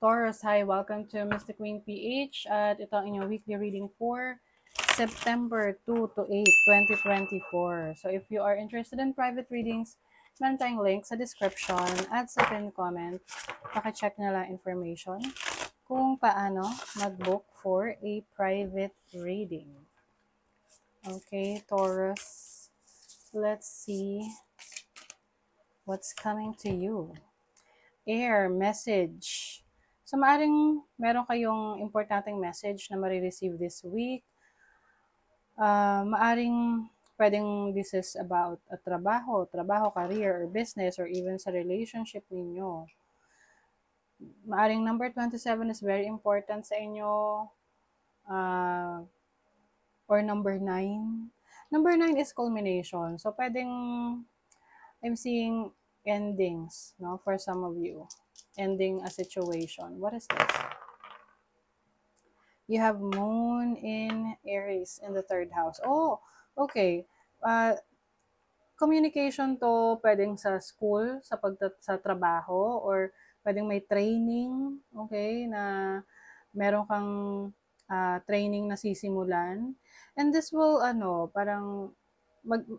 Taurus, hi, welcome to Mystic Queen PH at ito ang inyong weekly reading for September 2 to 8, 2024. So if you are interested in private readings, meron tayong link sa description at sa pin comment. Pakicheck na lang information kung paano mag-book for a private reading. Okay, Taurus, let's see what's coming to you. Air message. So, maaring meron kayong importanteng message na marireceive this week. Maaring pwedeng this is about a trabaho, career, or business, or even sa relationship ninyo. Maaring number 27 is very important sa inyo. Or number 9. Number 9 is culmination. So, pwedeng I'm seeing endings, no, for some of you. Ending a situation. What is this? You have Moon in Aries in the 3rd house. Oh, okay. Communication to, pwedeng sa school, sa trabaho, or pwedeng may training, okay, na meron kang training na sisimulan. And this will, parang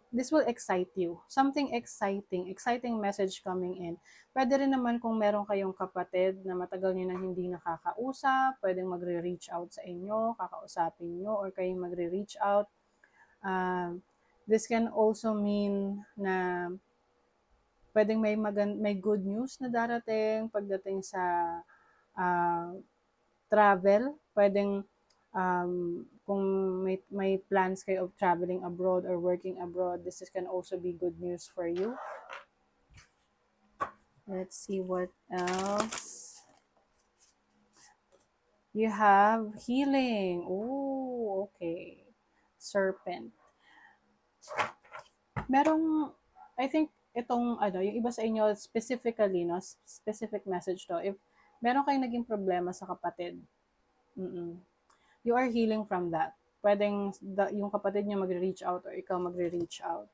this will excite you. Something exciting message coming in. Pwede rin naman kung meron kayong kapatid na matagal nyo nang hindi nakakausap, pwedeng magre-reach out sa inyo, kakausapin nyo, or kayong magre-reach out. This can also mean na pwedeng may good news na darating pagdating sa travel. Pwedeng kung may plans kayo of traveling abroad or working abroad, this can also be good news for you. Let's see what else. You have healing. Oh, okay. Serpent. Merong, I think, itong, yung iba sa inyo, specifically, no, specific message to, if meron kayong naging problema sa kapatid, you are healing from that. Pwedeng yung kapatid niyo magre-reach out or ikaw magre-reach out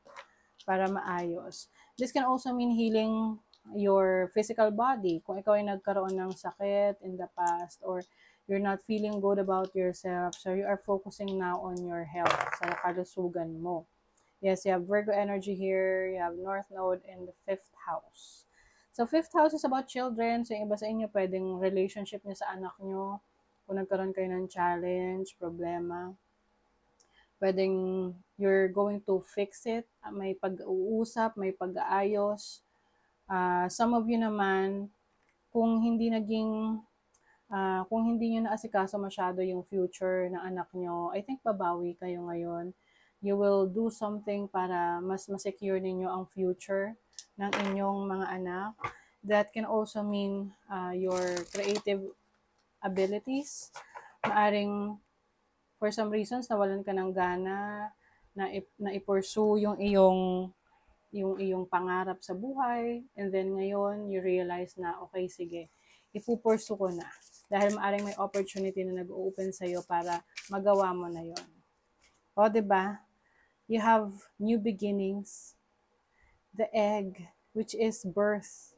para maayos. This can also mean healing your physical body. Kung ikaw ay nagkaroon ng sakit in the past or you're not feeling good about yourself, so you are focusing now on your health, sa kalusugan mo. Yes, you have Virgo energy here. You have North Node in the 5th house. So, 5th house is about children. So, yung iba sa inyo, pwedeng relationship niyo sa anak niyo. Kung nagkaroon kayo ng challenge, problema, pwedeng you're going to fix it. May pag-uusap, may pag-aayos. Some of you naman, kung hindi nyo naasikaso masyado yung future ng anak nyo, I think babawi kayo ngayon. You will do something para mas ma-secure ninyo ang future ng inyong mga anak. That can also mean your creative abilities. Maaring for some reasons nawalan ka ng gana na i-pursue yung iyong pangarap sa buhay, and then ngayon you realize na okay, sige, ipupursu ko na dahil maaring may opportunity na nag-open sa iyo para magawa mo na yon. O, 'di ba? You have new beginnings. The egg, which is birth.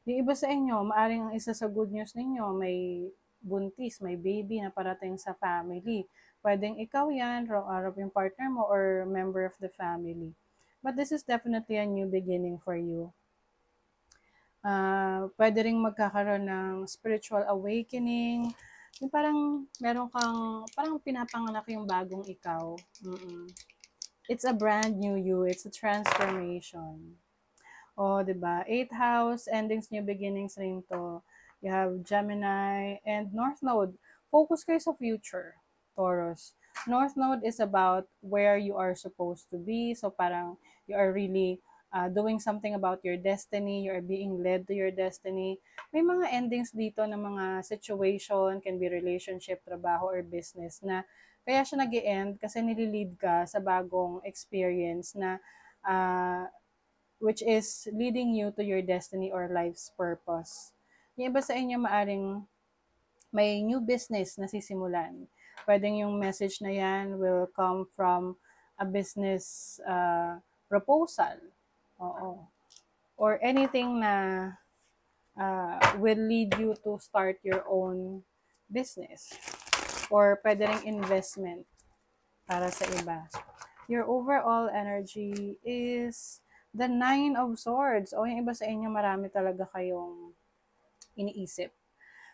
Yung iba sa inyo, maaring ang isa sa good news ninyo, may buntis, may baby na parating sa family. Pwedeng ikaw yan, yung partner mo, or member of the family. But this is definitely a new beginning for you. Pwede ring magkakaroon ng spiritual awakening. Yung parang meron kang, parang pinapanganak yung bagong ikaw. It's a brand new you. It's a transformation. O, diba? 8th house, endings, new beginnings rin to. You have Gemini and North Node. Focus kayo sa future, Taurus. North Node is about where you are supposed to be. So, parang you are really doing something about your destiny. You are being led to your destiny. May mga endings dito ng mga situation, can be relationship, trabaho, or business na kaya siya nag-e-end kasi nililid ka sa bagong experience na which is leading you to your destiny or life's purpose. Yung iba sa inyo maaring may new business na sisimulan. Pwedeng yung message na yan will come from a business proposal. Oo. Or anything na will lead you to start your own business. Or pwede ring investment para sa iba. Your overall energy is the 9 of Swords. O yung iba sa inyo, marami talaga kayong iniisip.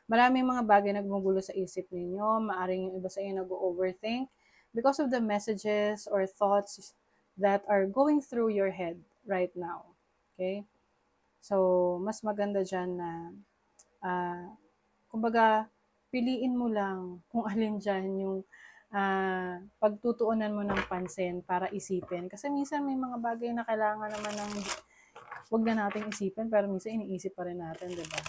Maraming mga bagay nagmugulo sa isip ninyo. Maaring yung iba sa inyo nag-overthink because of the messages or thoughts that are going through your head right now. Okay? So, mas maganda dyan na, kumbaga, piliin mo lang kung alin dyan yung pagtutuunan mo ng pansin para isipin. Kasi minsan may mga bagay na kailangan naman ng wag na natin isipin, pero minsan iniisip pa rin natin, di ba?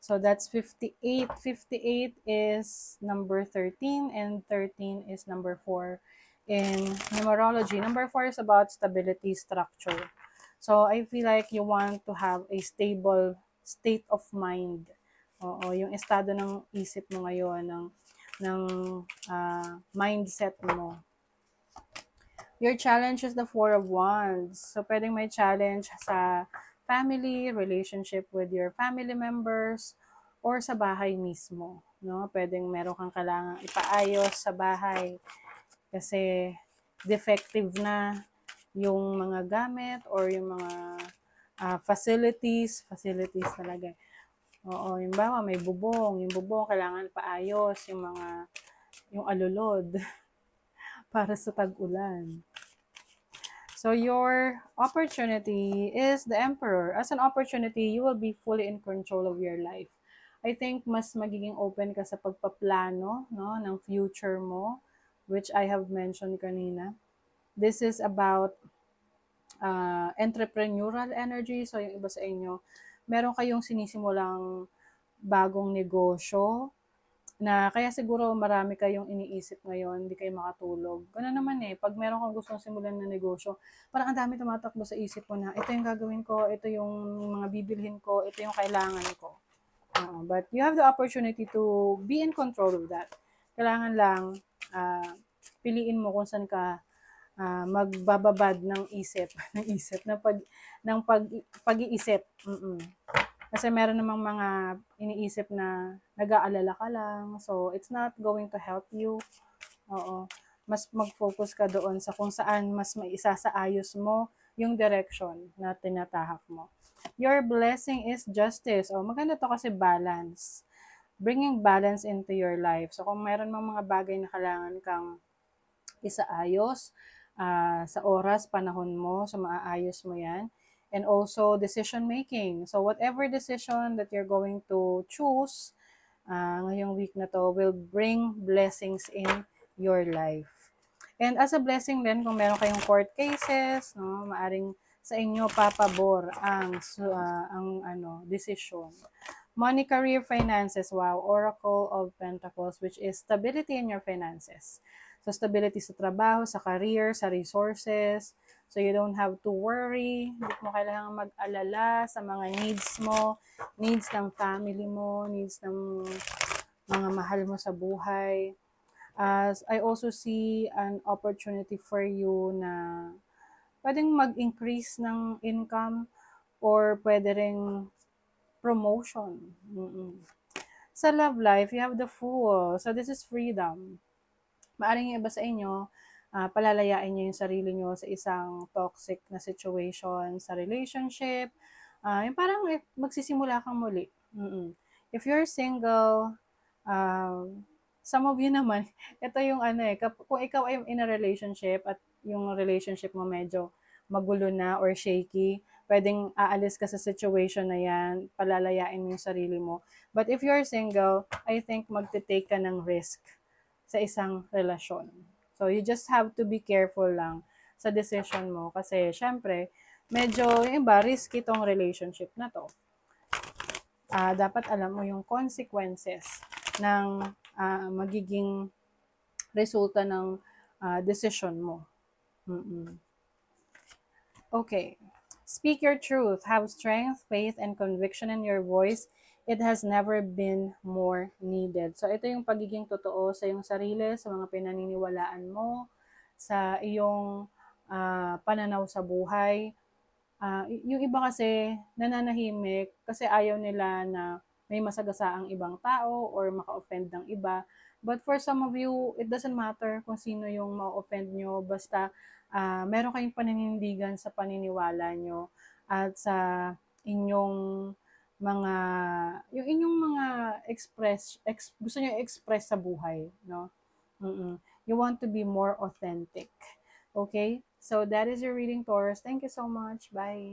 So that's 58. 58 is number 13 and 13 is number 4 in numerology. Number 4 is about stability, structure. So I feel like you want to have a stable state of mind. Oo, yung estado ng isip mo ngayon, ng mindset mo. Your challenge is the 4 of Wands. So pwedeng may challenge sa family, relationship with your family members, or sa bahay mismo. No? Pwedeng meron kang kailangang ipaayos sa bahay kasi defective na yung mga gamit or yung mga facilities talaga. Oo, yung bawa may bubong, yung bubong kailangan paayos, yung alulod para sa tag-ulan. So your opportunity is the Emperor. As an opportunity, you will be fully in control of your life. I think mas magiging open ka sa pagpaplano, no, ng future mo, which I have mentioned kanina. This is about entrepreneurial energy. So yung iba sa inyo, meron kayong sinisimulang bagong negosyo, na kaya siguro marami kayong iniisip ngayon, hindi kayo makatulog. Gano'n naman pag meron kang gustong simulan na negosyo, parang ang dami tumatakbo sa isip mo na, ito yung gagawin ko, ito yung mga bibilhin ko, ito yung kailangan ko. But you have the opportunity to be in control of that. Kailangan lang, piliin mo kung saan ka magbababad ng pag-iisip. Kasi meron namang mga iniisip na nag-aalala ka lang. So, it's not going to help you. Oo. Mas mag-focus ka doon sa kung saan mas maisasaayos mo yung direction na tinatahak mo. Your blessing is justice. Maganda to kasi balance. Bringing balance into your life. So, kung meron mang mga bagay na kailangan kang isaayos, sa oras, panahon mo, so maaayos mo yan. And also decision making. So whatever decision that you're going to choose ngayong week na to will bring blessings in your life. And as a blessing din, kung meron kayong court cases, no, maaring sa inyo papabor ang decision. Money, career, finances. Wow, Oracle of Pentacles, which is stability in your finances. So stability sa trabaho, sa career, sa resources. So you don't have to worry, hindi mo kailangan mag-alala sa mga needs mo, needs ng family mo, needs ng mga mahal mo sa buhay. I also see an opportunity for you na pwedeng mag-increase ng income or pwede ring promotion. Sa love life, you have the Fool. So this is freedom. Maaring yung iba sa inyo, palalayain nyo yung sarili nyo sa isang toxic na situation sa relationship. Yung parang magsisimula kang muli. If you're single, some of you naman, ito yung kung ikaw ay in a relationship at yung relationship mo medyo magulo na or shaky, pwedeng aalis ka sa situation na yan, palalayain mo yung sarili mo. But if you're single, I think magte-take ka ng risk sa isang relasyon. So, you just have to be careful lang sa decision mo. Kasi, syempre, medyo, yung iba, risky tong relationship na to. Dapat alam mo yung consequences ng magiging resulta ng decision mo. Okay. Speak your truth. Have strength, faith, and conviction in your voice. It has never been more needed. So, ito yung pagiging totoo sa iyong sarili, sa mga pinaniniwalaan mo, sa iyong pananaw sa buhay. Yung iba kasi nananahimik kasi ayaw nila na may masagasaang ibang tao or maka-offend ng iba. But for some of you, it doesn't matter kung sino yung ma-offend nyo, basta meron kayong paninindigan sa paniniwala nyo at sa inyong mga, yung inyong mga gusto nyo express sa buhay, no? Mm-mm. You want to be more authentic. Okay? So that is your reading, Taurus. Thank you so much. Bye.